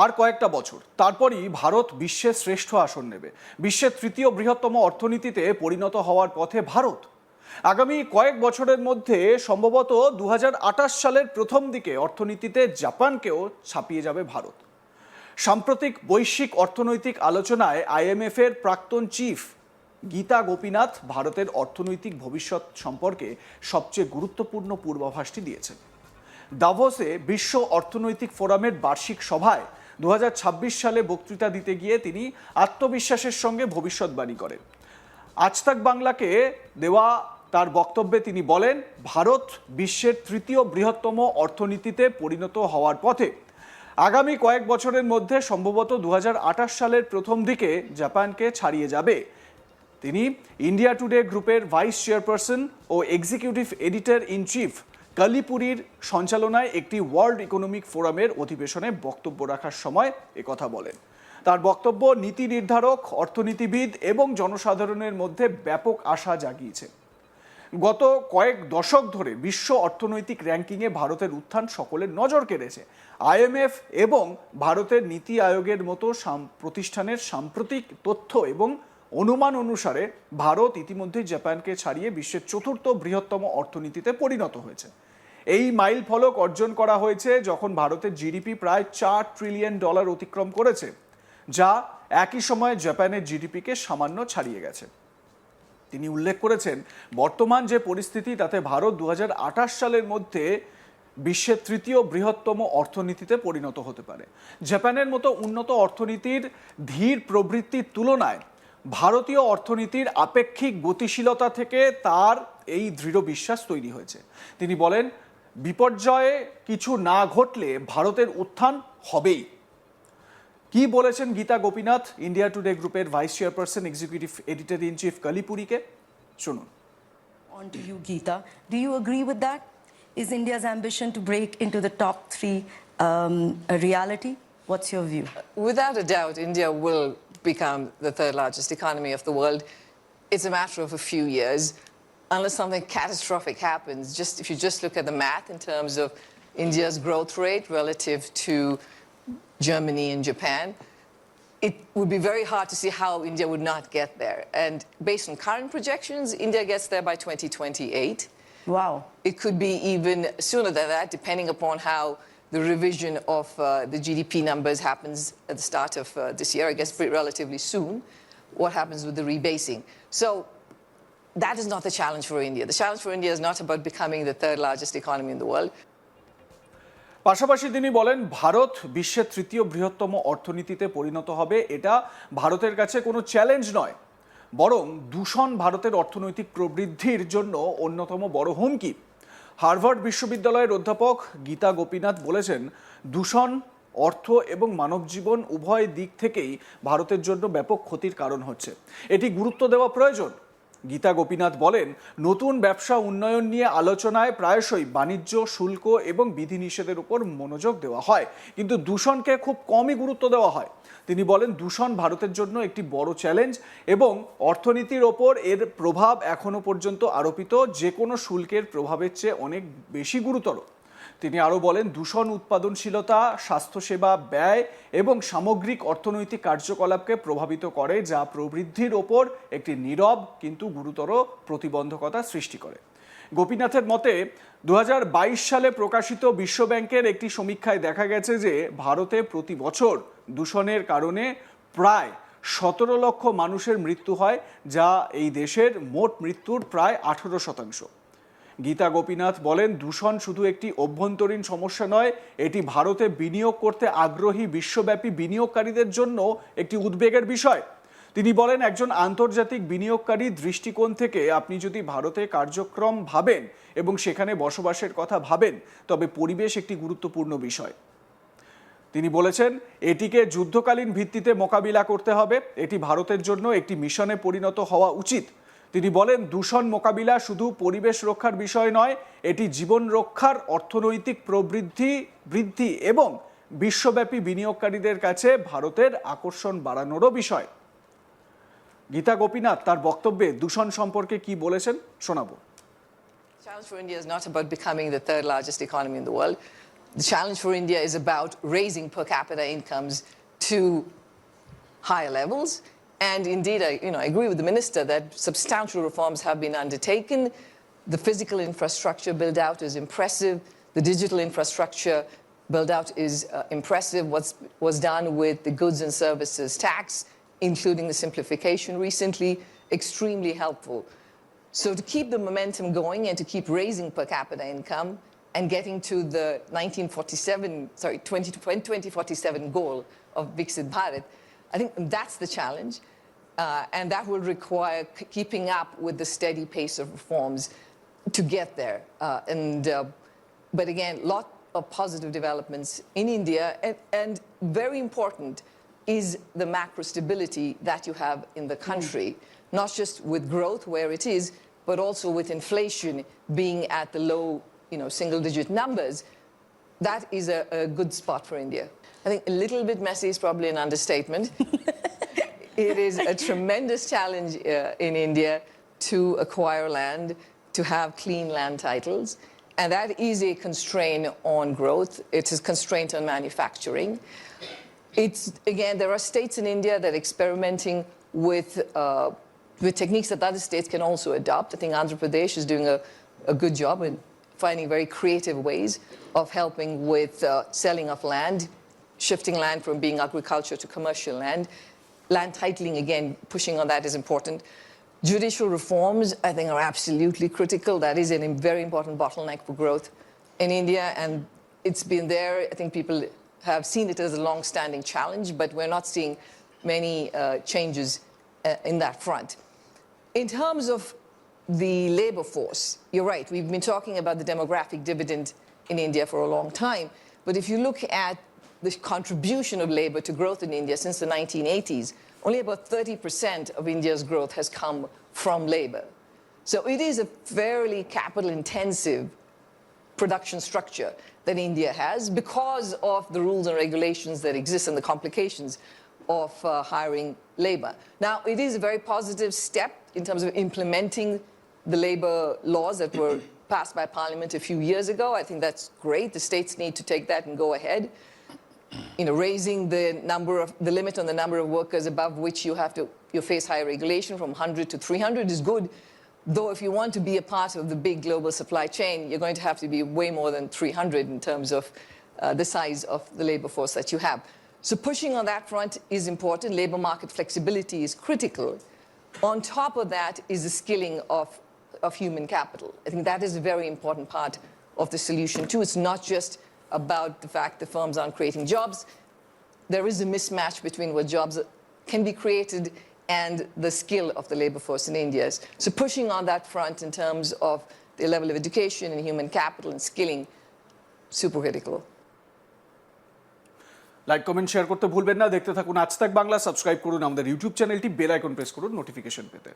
আর কয়েকটা বছর তারপরই ভারত বিশ্বের শ্রেষ্ঠ আসন নেবে। বিশ্বের তৃতীয় বৃহত্তম অর্থনীতিতে পরিণত হওয়ার পথে ভারত। আগামী কয়েক বছরের মধ্যে সম্ভবত 2028 সালের প্রথম দিকে অর্থনীতিতে জাপানকেও ছাপিয়ে যাবে ভারত। সাম্প্রতিক বৈশ্বিক অর্থনৈতিক আলোচনায় IMF-এর প্রাক্তন চিফ গীতা গোপীনাথ ভারতের অর্থনৈতিক ভবিষ্যৎ সম্পর্কে সবচেয়ে গুরুত্বপূর্ণ পূর্বাভাসটি দিয়েছেন। দাভোসে বিশ্ব অর্থনৈতিক ফোরামের বার্ষিক সভায় 2026 সালে বক্তৃতা দিতে গিয়ে তিনি আত্মবিশ্বাসের সঙ্গে ভবিষ্যৎবাণী করেন। আজ তাক বাংলাকে দেওয়া তার বক্তব্যে তিনি বলেন, ভারত বিশ্বের তৃতীয় বৃহত্তম অর্থনীতিতে পরিণত হওয়ার পথে। আগামী কয়েক বছরের মধ্যে সম্ভবত 2028 সালের প্রথম দিকে জাপানকে ছাড়িয়ে যাবে। তিনি ইন্ডিয়া টুডে গ্রুপের ভাইস চেয়ারপারসন ও এক্সিকিউটিভ এডিটর ইন চিফ কালিপুরির সঞ্চালনায় একটি ওয়ার্ল্ড ইকোনমিক ফোরামের অধিবেশনে বক্তব্য রাখার সময় একথা বলেন। তার বক্তব্য নীতি নির্ধারক, অর্থনীতিবিদ এবং জনসাধারণের মধ্যে ব্যাপক আশা জাগিয়েছে। গত কয়েক দশক ধরে বিশ্ব অর্থনৈতিক র্যাঙ্কিংয়ে ভারতের উত্থান সকলের নজর কেড়েছে। IMF এবং ভারতের নীতি আয়োগের মতো প্রতিষ্ঠানের সাম্প্রতিক তথ্য এবং অনুমান অনুসারে ভারত ইতিমধ্যে জাপানকে ছাড়িয়ে বিশ্বের চতুর্থ বৃহত্তম অর্থনীতিতে পরিণত হয়েছে। এই মাইল ফলক অর্জন করা হয়েছে যখন ভারতের জিডিপি প্রায় $4 ট্রিলিয়ন অতিক্রম করেছে, যা একই সময়ে জাপানের জিডিপিকে সামান্য ছাড়িয়ে গেছে। তিনি উল্লেখ করেছেন, বর্তমান যে পরিস্থিতি তাতে ভারত 2028 সালের মধ্যে বিশ্বের তৃতীয় বৃহত্তম অর্থনীতিতে পরিণত হতে পারে। জাপানের মতো উন্নত অর্থনীতির ধীর প্রবৃত্তির তুলনায় ভারতীয় অর্থনীতির আপেক্ষিক গতিশীলতা থেকে তার এই দৃঢ় বিশ্বাস তৈরি হয়েছে। তিনি বলেন, বিপর্যয়ে কিছু না ঘটলে ভারতের উত্থান হবেই। কি বলেছেন গীতা গোপীনাথ ইন্ডিয়া টুডে গ্রুপের vice chairperson executive editor in chief কালিপুরিকে? শুনুন। On to you, Gita. Do you agree with that? Is India's ambition to break into the top three a reality? What's your view? Without a doubt, India will become the third largest economy of the world. It's a matter of a few years, unless something catastrophic happens. If you just look at the math in terms of India's growth rate relative to Germany and Japan, it would be very hard to see how India would not get there. And based on current projections, India gets there by 2028. Wow. It could be even sooner than that, depending upon how the revision of the GDP numbers happens at the start of this year, I guess pretty relatively soon, what happens with the rebasing. So that is not the challenge for India. The challenge for India is not about becoming the third largest economy in the world. পাশাপাশি তিনি বলেন, ভারত বিশ্বের তৃতীয় বৃহত্তম অর্থনীতিতে পরিণত হবে এটা ভারতের কাছে কোনো চ্যালেঞ্জ নয়, বরং দূষণ ভারতের অর্থনৈতিক প্রবৃদ্ধির জন্য অন্যতম বড় হুমকি। হার্ভার্ড বিশ্ববিদ্যালয়ের অধ্যাপক গীতা গোপীনাথ বলেছেন, দূষণ অর্থ এবং মানব জীবন উভয় দিক থেকেই ভারতের জন্য ব্যাপক ক্ষতির কারণ হচ্ছে। এটি গুরুত্ব দেওয়া প্রয়োজন। গীতা গোপীনাথ বলেন, নতুন ব্যবসা উন্নয়ন নিয়ে আলোচনায় প্রায়শই বাণিজ্য শুল্ক এবং বিধিনিষেধের উপর মনোযোগ দেওয়া হয়, কিন্তু দূষণকে খুব কমই গুরুত্ব দেওয়া হয়। তিনি বলেন, দূষণ ভারতের জন্য একটি বড় চ্যালেঞ্জ এবং অর্থনীতির ওপর এর প্রভাব এখনো পর্যন্ত আরোপিত যে কোনো শুল্কের প্রভাবের চেয়ে অনেক বেশি গুরুতর। তিনি আরও বলেন, দূষণ উৎপাদনশীলতা, স্বাস্থ্যসেবা ব্যয় এবং সামগ্রিক অর্থনৈতিক কার্যকলাপকে প্রভাবিত করে, যা প্রবৃদ্ধির ওপর একটি নীরব কিন্তু গুরুতর প্রতিবন্ধকতা সৃষ্টি করে। গোপীনাথের মতে 2022 সালে প্রকাশিত বিশ্বব্যাংকের একটি সমীক্ষায় দেখা গেছে যে ভারতে প্রতি বছর দূষণের কারণে প্রায় 17 লক্ষ মানুষের মৃত্যু হয়, যা এই দেশের মোট মৃত্যুর প্রায় 18%। গীতা গোপীনাথ বলেন, দূষণ শুধু একটি অভ্যন্তরীণ সমস্যা নয়, এটি ভারতে বিনিয়োগ করতে আগ্রহী বিশ্বব্যাপী বিনিয়োগকারীদের জন্য একটি উদ্বেগের বিষয়। তিনি বলেন, একজন আন্তর্জাতিক বিনিয়োগকারী দৃষ্টিকোণ থেকে আপনি যদি ভারতে কার্যক্রম ভাবেন এবং সেখানে বসবাসের কথা ভাবেন, তবে পরিবেশ একটি গুরুত্বপূর্ণ বিষয়। তিনি বলেছেন, এটিকে যুদ্ধকালীন ভিত্তিতে মোকাবিলা করতে হবে। এটি ভারতের জন্য একটি মিশনে পরিণত হওয়া উচিত। তিনি বলেন, দূষণ মোকাবিলা শুধু পরিবেশ রক্ষার বিষয় নয়, এটি জীবন রক্ষার, অর্থনৈতিক বৃদ্ধি এবং বিশ্বব্যাপী বিনিয়োগকারীদের কাছে ভারতের আকর্ষণ বাড়ানোরও বিষয়। গীতা গোপীনাথ তার বক্তব্যে দূষণ সম্পর্কে কি বলেছেন শোনাবো। The challenge for India is not about becoming the third largest economy in the world. The challenge for India is about raising per capita incomes to higher levels. And indeed, I agree with the minister that substantial reforms have been undertaken. The physical infrastructure build out is impressive. The digital infrastructure build out is impressive. What was done with the goods and services tax, including the simplification recently, extremely helpful. So to keep the momentum going and to keep raising per capita income and getting to the 2047 goal of Viksit Bharat, I think that's the challenge. And that will require keeping up with the steady pace of reforms to get there. But again, lot of positive developments in India, and very important is the macro stability that you have in the country, not just with growth where it is, but also with inflation being at the low, single-digit numbers. That is a good spot for India. I think a little bit messy is probably an understatement. It is a tremendous challenge in India to acquire land, to have clean land titles. And that is a constraint on growth. It's a constraint on manufacturing. Again, there are states in India that are experimenting with techniques that other states can also adopt. I think Andhra Pradesh is doing a good job in finding very creative ways of helping with selling of land, shifting land from being agriculture to commercial land. Land titling, again, pushing on that is important. Judicial reforms, I think, are absolutely critical. That is a very important bottleneck for growth in India, and it's been there. I think people have seen it as a long-standing challenge, but we're not seeing many changes in that front. In terms of the labor force, you're right. We've been talking about the demographic dividend in India for a long time, but if you look at the contribution of labor to growth in India since the 1980s, only about 30% of India's growth has come from labor. So it is a fairly capital-intensive production structure that India has because of the rules and regulations that exist and the complications of hiring labor. Now, it is a very positive step in terms of implementing the labor laws that were passed by Parliament a few years ago. I think that's great. The states need to take that and go ahead. Raising the limit on the number of workers above which you face higher regulation from 100 to 300 is good. Though if you want to be a part of the big global supply chain, you're going to have to be way more than 300 in terms of the size of the labor force that you have. So pushing on that front is important. Labor market flexibility is critical. On top of that is the skilling of human capital. I think that is a very important part of the solution too. It's not just about the fact that firms aren't creating jobs. There is a mismatch between what jobs can be created and the skill of the labor force in India. So pushing on that front in terms of the level of education and human capital and skilling, super critical. Like comment share করতে ভুলবেন না। দেখতে থাকুন আজ তাক Bangla. Subscribe করুন আমাদের YouTube চ্যানেলটি, বেল আইকন প্রেস করুন নোটিফিকেশন পেতে।